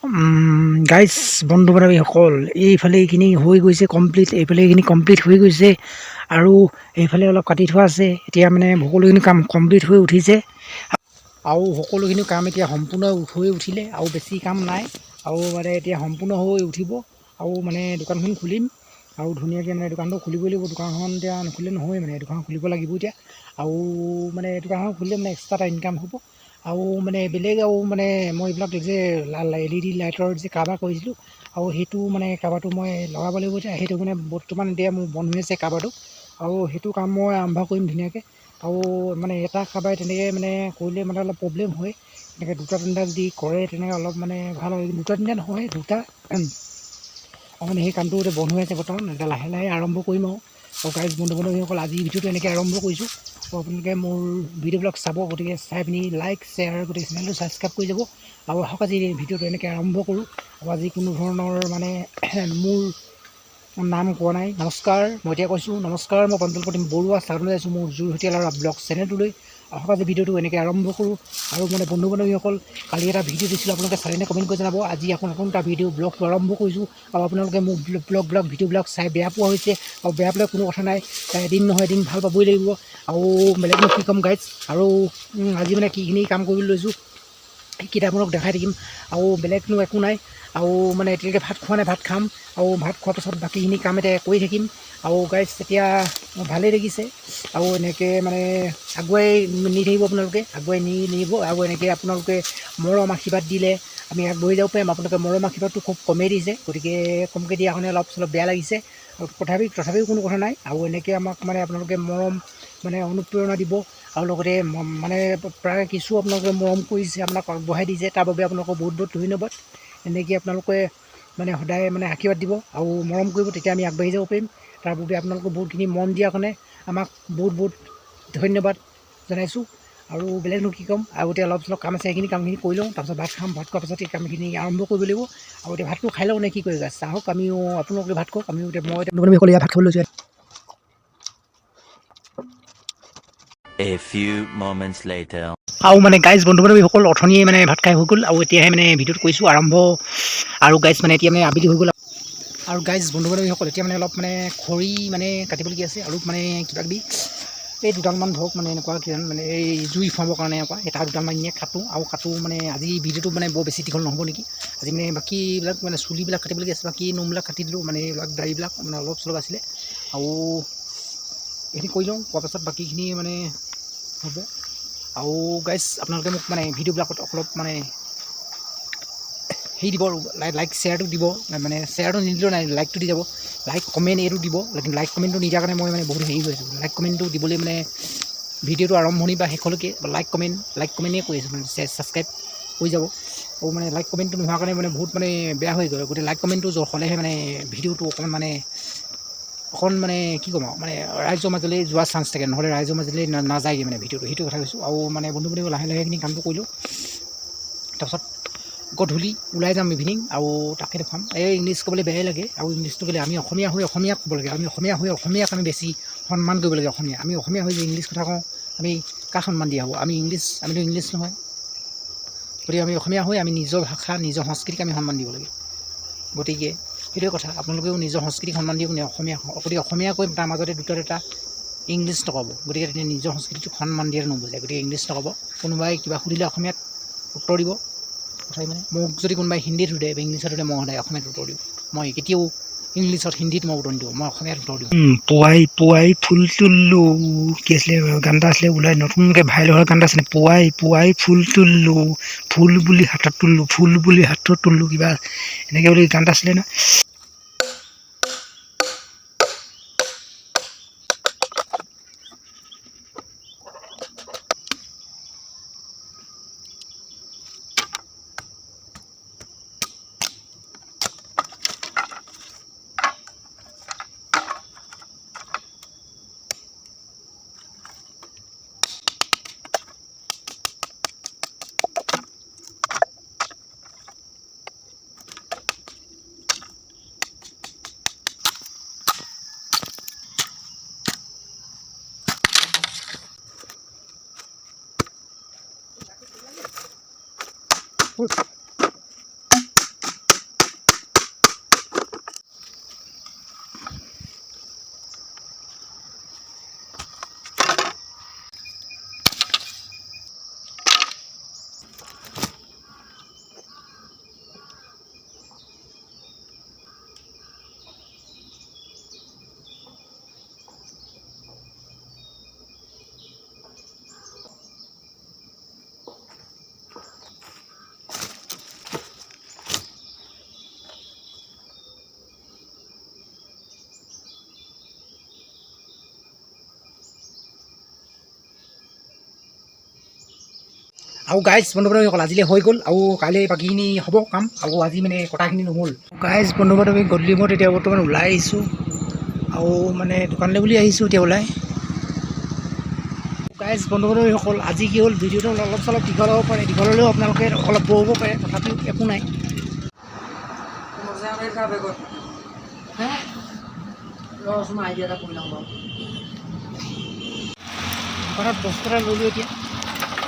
Guys বন্ধু বান্ধৱীসকল, এইফালে এইখিনি হৈ গৈছে কমপ্লিট, এইফালে এইখিনি কমপ্লিট হৈ গৈছে আৰু এইফালে অলপ কাটি থোৱা আছে। এতিয়া মানে সকলোখিনি কাম কমপ্লিট হৈ উঠিছে আৰু সকলোখিনি কাম এতিয়া সম্পূৰ্ণ হৈ উঠিলে আৰু বেছি কাম নাই আৰু মানে এতিয়া সম্পূৰ্ণ হৈ উঠিব আৰু মানে দোকানখন খুলিম আৰু ধুনীয়াকৈ মানে দোকানটো খুলিবই লাগিব। দোকানখন এতিয়া নুখুলিলে নহয়, মানে দোকান খুলিব লাগিব এতিয়া আৰু মানে দোকানখন খুলিলে মানে এক্সট্ৰা এটা ইনকাম হ'ব আৰু মানে বেলেগ আৰু মানে মই এইবিলাক যে LED লাইটৰ যে কাভাৰ কৰিছিলোঁ আৰু সেইটো মানে কাভাৰটো মই লগাব লাগিব এতিয়া। সেইটো মানে বৰ্তমান এতিয়া মোৰ বন্ধ হৈ আছে কাভাৰটো আৰু সেইটো কাম মই আৰম্ভ কৰিম ধুনীয়াকৈ। আৰু মানে এটা কাভাৰ তেনেকৈ মানে কৰিলে মানে অলপ প্ৰব্লেম হয়, তেনেকৈ দুটা তিনিটা যদি কৰে তেনেকৈ অলপ মানে ভাল হয়। দুটা তিনিটা নহয়, দুটা মানে সেই কামটো এতিয়া বন্ধ হৈ আছে বৰ্তমান। এতিয়া লাহে লাহে আৰম্ভ কৰিম আৰু গাইজ বন্ধু বান্ধৱীসকল, আজি ভিডিঅ'টো এনেকৈ আৰম্ভ কৰিছোঁ আৰু আপোনালোকে মোৰ ভিডিঅ'বিলাক চাব। গতিকে চাই পিনি লাইক শ্বেয়াৰ গতিকে চেনেলটো ছাবস্ক্ৰাইব কৰি যাব আৰু আহক আজি ভিডিঅ'টো এনেকৈ আৰম্ভ কৰোঁ। আৰু আজি কোনো ধৰণৰ মানে মোৰ নাম কোৱা নাই। নমস্কাৰ, মই এতিয়া কৈছোঁ নমস্কাৰ, মই প্ৰাঞ্জল প্ৰতিম বৰুৱা স্বাগতম জনাইছোঁ মোৰ যোৰহতীয়া ল'ৰা ব্লগ চেনেলটোলৈ। আহক আজি ভিডিঅ'টো এনেকৈ আৰম্ভ কৰোঁ। আৰু মানে বন্ধু বান্ধৱীসকল, কালি এটা ভিডিঅ' দিছিলোঁ, আপোনালোকে চালেনে কমেণ্ট কৰি জনাব। আজি আকৌ নতুন এটা ভিডিঅ' ব্লগটো আৰম্ভ কৰিছোঁ আৰু আপোনালোকে মোৰ ভিডিঅ'বিলাক চাই বেয়া পোৱা হৈছে আৰু বেয়া পালে কোনো কথা নাই, এদিন নহয় এদিন ভাল পাবই লাগিব আৰু বেলেগনো কি ক'ম গাইজ। আৰু আজি মানে কিখিনি কাম কৰিবলৈ লৈছোঁ সেইকেইটা আপোনালোক দেখাই থাকিম আৰু বেলেগনো একো নাই। আৰু মানে এতিয়ালৈকে ভাত খোৱা নাই, ভাত খাম আৰু ভাত খোৱাৰ পাছত বাকীখিনি কাম এতিয়া কৰি থাকিম আৰু গাইজ এতিয়া ভালেই লাগিছে আৰু এনেকৈ মানে আগুৱাই নি থাকিব, আপোনালোকে আগুৱাই নিব আৰু এনেকৈ আপোনালোকে মৰম আশীৰ্বাদ দিলে আমি আগবাঢ়ি যাব পাৰিম। আপোনালোকে মৰম আশীৰ্বাদটো খুব কমেই দিছে, গতিকে কমকৈ দিয়া কাৰণে অলপ চলপ বেয়া লাগিছে আৰু তথাপিও কোনো কথা নাই। আৰু এনেকৈ আমাক মানে আপোনালোকে মৰম মানে অনুপ্ৰেৰণা দিব আৰু লগতে মানে প্ৰায় কিছু আপোনালোকে মৰম কৰিছে, আপোনাক আগবঢ়াই দিছে, তাৰ বাবে আপোনালোকক বহুত বহুত ধন্যবাদ। এনেকৈ আপোনালোকে মানে সদায় মানে আশীৰ্বাদ দিব আৰু মৰম কৰিব, তেতিয়া আমি আগবাঢ়ি যাব পাৰিম। তাৰ বাবে আপোনালোকে বহুতখিনি মন দিয়াৰ কাৰণে আমাক বহুত বহুত ধন্যবাদ জনাইছোঁ আৰু বেলেগনো কি ক'ম। আৰু এতিয়া অলপ চলপ কাম আছে, সেইখিনি কামখিনি কৰি লওঁ, তাৰপিছত ভাত খাম, ভাত খোৱাৰ পাছত এই কামখিনি আৰম্ভ কৰিব লাগিব। আৰু এতিয়া ভাতটো খাই লওঁ নে কি কৰি গাইছ, আহক আমিও আপোনালোকে ভাত খাওক, আমিও এতিয়া মই এতিয়া ভাত খাবলৈ লৈছোঁ। A few moments later. আৰু মানে গাইজ বন্ধু বান্ধৱীসকল, অথনিয়ে মানে ভাত খাই হৈ গ'ল আৰু এতিয়াহে মানে ভিডিঅ'টো কৰিছোঁ আৰম্ভ। আৰু গাইজ মানে এতিয়া মানে আবেলি হৈ গ'ল আৰু গাইজ বন্ধু বান্ধৱীসকল, এতিয়া মানে অলপ মানে খৰি মানে কাটিবলগীয়া আছে আৰু মানে কিবাকিবি এই দুডালমান ধৰক মানে এনেকুৱা কিমান মানে এই জুই ফুৱাবৰ কাৰণে এনেকুৱা এটা দুডালমান এনেই কাটোঁ মানে আজি ভিডিঅ'টো মানে বৰ বেছি দীঘল নহ'ব নেকি। আজি মানে বাকীবিলাক মানে চুলিবিলাক কাটিবলগীয়া আছে, বাকী নোমবিলাক কাটি দিলোঁ, মানে এইবিলাক দাড়িবিলাক মানে অলপ চলপ আছিলে আৰু এইখিনি কৰি লওঁ, কৰাৰ পাছত বাকীখিনি মানে হ'ব। আৰু গাইজ আপোনালোকে মোক মানে ভিডিঅ'বিলাকত অলপ মানে হেৰি দিব আৰু লাইক শ্বেয়াৰটো দিব, মানে শ্বেয়াৰটো নিদিলেও নাই, লাইকটো দি যাব, লাইক কমেণ্ট এইটো দিব। লেকিন লাইক কমেণ্টটো নিদিয়াৰ কাৰণে মই মানে বহুত হেৰি হৈ আছোঁ। লাইক কমেণ্টটো দিবলৈ মানে ভিডিঅ'টো আৰম্ভণি বা শেষলৈকে লাইক কমেণ্টেই কৰি আছোঁ, মানে ছাবস্ক্ৰাইব হৈ যাব। আৰু মানে লাইক কমেণ্টটো নোহোৱাৰ কাৰণে মানে বহুত মানে বেয়া হৈ গ'ল। গতিকে লাইক কমেণ্টটো হ'লেহে মানে ভিডিঅ'টো অকণ মানে কি ক'ম আৰু মানে ৰাইজৰ মাজলৈ যোৱাৰ চান্স থাকে, নহ'লে ৰাইজৰ মাজলৈ নাযায়গৈ মানে ভিডিঅ'টো, সেইটো কথা কৈছোঁ। আৰু মানে বন্ধু বান্ধৱী লাহে লাহেখিনি কামটো কৰিলোঁ, তাৰপাছত গধূলি ওলাই যাম ইভিনিং আৰু তাকে দেখুৱাম। এই ইংলিছ ক'বলৈ বেয়াই লাগে আৰু ইংলিছটো ক'লে আমি অসমীয়া হৈ অসমীয়াক ক'ব লাগে, আমি অসমীয়া হৈ অসমীয়াক আমি বেছি সন্মান কৰিব লাগে। আমি অসমীয়া হৈ যে ইংলিছ কথা কওঁ, আমি কাক সন্মান দিয়া হ'ব? আমিতো ইংলিছ নহয়। গতিকে আমি অসমীয়া হৈ আমি নিজৰ ভাষা নিজৰ সংস্কৃতিক আমি সন্মান দিব লাগে। গতিকে সেইটোৱে কথা, আপোনালোকেও নিজৰ সংস্কৃতিক সন্মান দিয়ক, অসমীয়া গতিকে অসমীয়া কৈ তাৰ মাজতে দুটা এটা ইংলিছ নক'ব। গতিকে তেতিয়া নিজৰ সংস্কৃতিটোক সন্মান দিয়াটো নুবুজায়, গতিকে ইংলিছ নক'ব। কোনোবাই কিবা সুধিলে অসমীয়াত উত্তৰ দিব। কথাই মানে মোক যদি কোনোবাই হিন্দীত সোধে বা ইংলিছত সোধে, মই সদায় অসমীয়াত উত্তৰ দিওঁ। মই কেতিয়াও ইংলিছত হিন্দীত মই উত্তৰ নিদিওঁ, মই অসমীয়াত উত্তৰ দিওঁ। পুৱাই ফুল তুল্লো, কি আছিলে গান এটা আছিলে ওলাই নতুনকৈ ভাইৰেল হোৱা গান এটা আছিলে, পুৱাই ফুল তুল্লো, ফুল বুলি হাতত তুল্লো, কিবা এনেকৈ বুলি গান এটা আছিলে ন। আৰু গাইজ বন্ধু বান্ধৱীসকল আজিলৈ হৈ গ'ল আৰু কাইলৈ বাকীখিনি হ'ব কাম আৰু আজি মানে কটাখিনি নহ'ল গাইজ বন্ধু বান্ধৱী গধূলি সময়ত এতিয়া বৰ্তমান ওলাই আহিছোঁ আৰু মানে দোকানলৈ বুলি আহিছোঁ এতিয়া ওলাই গাইজ বন্ধু বান্ধৱীসকল আজি কি হ'ল ভিডিঅ'টো অলপ চলপ দীঘল হ'ব পাৰে দীঘল হ'লেও আপোনালোকে অলপ বহিব পাৰে তথাপিও একো নাই ৰচোন আইডিয়া এটা কৰি লওঁ বাৰু দোকানত বস্তু এটা লৈ এতিয়া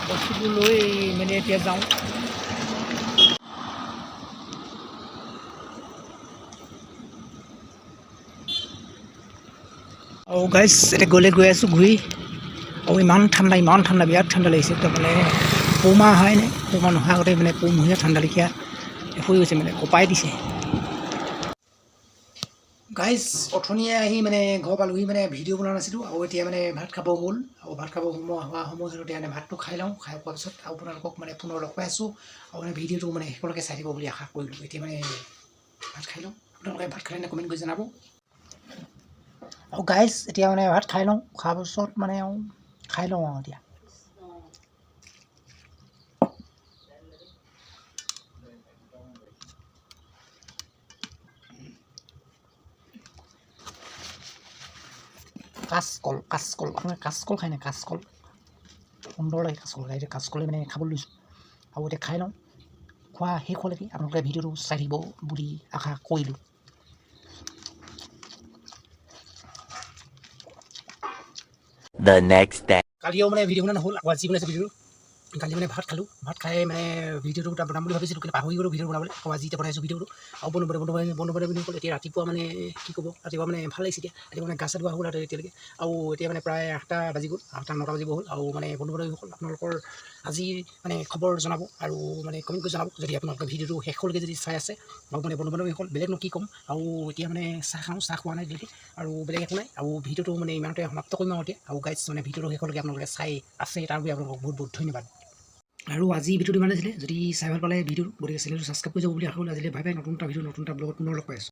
বস্তুটো লৈ মানে এতিয়া যাওঁ আৰু গাইজ এতিয়া গৈ আছোঁ ঘূৰি আৰু ইমান ঠাণ্ডা বিৰাট ঠাণ্ডা লাগিছে একদম মানে পৌমা অহাই নাই পৌমা নোহোৱা আগতে মানে পৌমহীয়া ঠাণ্ডা লেখীয়া হৈ গৈছে মানে কপাই দিছে গাইজ অথনিয়ে আহি মানে ঘৰ পালোহি মানে ভিডিঅ' বনোৱা নাছিলোঁ আৰু এতিয়া মানে ভাত খাব হ'ল আৰু ভাত খাব হোৱা সময় হ'লতে মানে ভাতটো খাই লওঁ খাই পোৱাৰ পিছত আৰু আপোনালোকক মানে পুনৰ লগ পাই আছোঁ আৰু মানে ভিডিঅ'টো মানে শেষলৈকে চাই দিব বুলি আশা কৰিলোঁ এতিয়া মানে ভাত খাই লওঁ আপোনালোকে ভাত খালে কমেণ্ট কৰি জনাব আৰু গাইজ এতিয়া মানে ভাত খাই লওঁ খোৱাৰ পিছত মানে আৰু খাই লওঁ আৰু এতিয়া কাচকল আপোনাৰ কাচকল খাই নাই কাচকল সুন্দৰ লাগে কাচকল খাই এতিয়া কাচকলে মানে খাবলৈ লৈছোঁ আৰু এতিয়া খাই লওঁ খোৱা শেষ হ'লেকি আপোনালোকে ভিডিঅ'টো চাই থাকিব বুলি আশা কৰিলোঁ The next day. কালিও মানে ভিডিঅ' বনোৱা নহ'ল আকৌ আজি বনাইছোঁ ভিডিঅ'টো কালি মানে ভাত খালোঁ ভাত খাই মানে ভিডিঅ'টো বনাম বুলি ভাবিছিলোঁ কিন্তু পাহৰি গ'লোঁ ভিডিঅ' বনাবলৈ আকৌ আজি এতিয়া বনাইছোঁ ভিডিঅ'টো আৰু বন্ধু বান্ধৱীসকল এতিয়া ৰাতিপুৱা মানে কি ক'ব ৰাতিপুৱা মানে ভাল লাগিছে এতিয়া ৰাতিপুৱা মানে গা চা ধোৱা হ'ল আৰু এতিয়ালৈকে আৰু এতিয়া মানে প্ৰায় 8টা বাজি গ'ল 8টা 9টা বাজিব হ'ল আৰু মানে বন্ধু বান্ধৱীসকল আপোনালোকৰ আজি মানে খবৰ জনাব আৰু মানে কমেণ্ট কৰি জনাব যদি আপোনালোকে ভিডিঅ'টো শেষলৈকে যদি চাই আছে আৰু মানে বন্ধু বান্ধৱীসকল বেলেগনো কি ক'ম আৰু এতিয়া মানে চাহ খোৱা নাই দিলে আৰু বেলেগ একো নাই আৰু ভিডিঅ'টো মানে ইমানতে সমাপ্ত কৰিম আৰু এতিয়া আৰু গাইজ মানে ভিডিঅ'টো শেষলৈকে আপোনালোকে চাই আছে তাৰ বাবে আপোনালোকক বহুত ধন্যবাদ আৰু আজি ভিডিঅ'টো ইমান আছিলে যদি চাই ভাল পালে ভিডিঅ'টো গতিকে চেনেলটো ছাবস্ক্ৰাইব কৰি যাব বুলি আশা কৰিলোঁ আজিলৈ ভাই নতুন এটা ভিডিঅ' নতুন এটা ব্লগত পুনৰ লগ পাই আছোঁ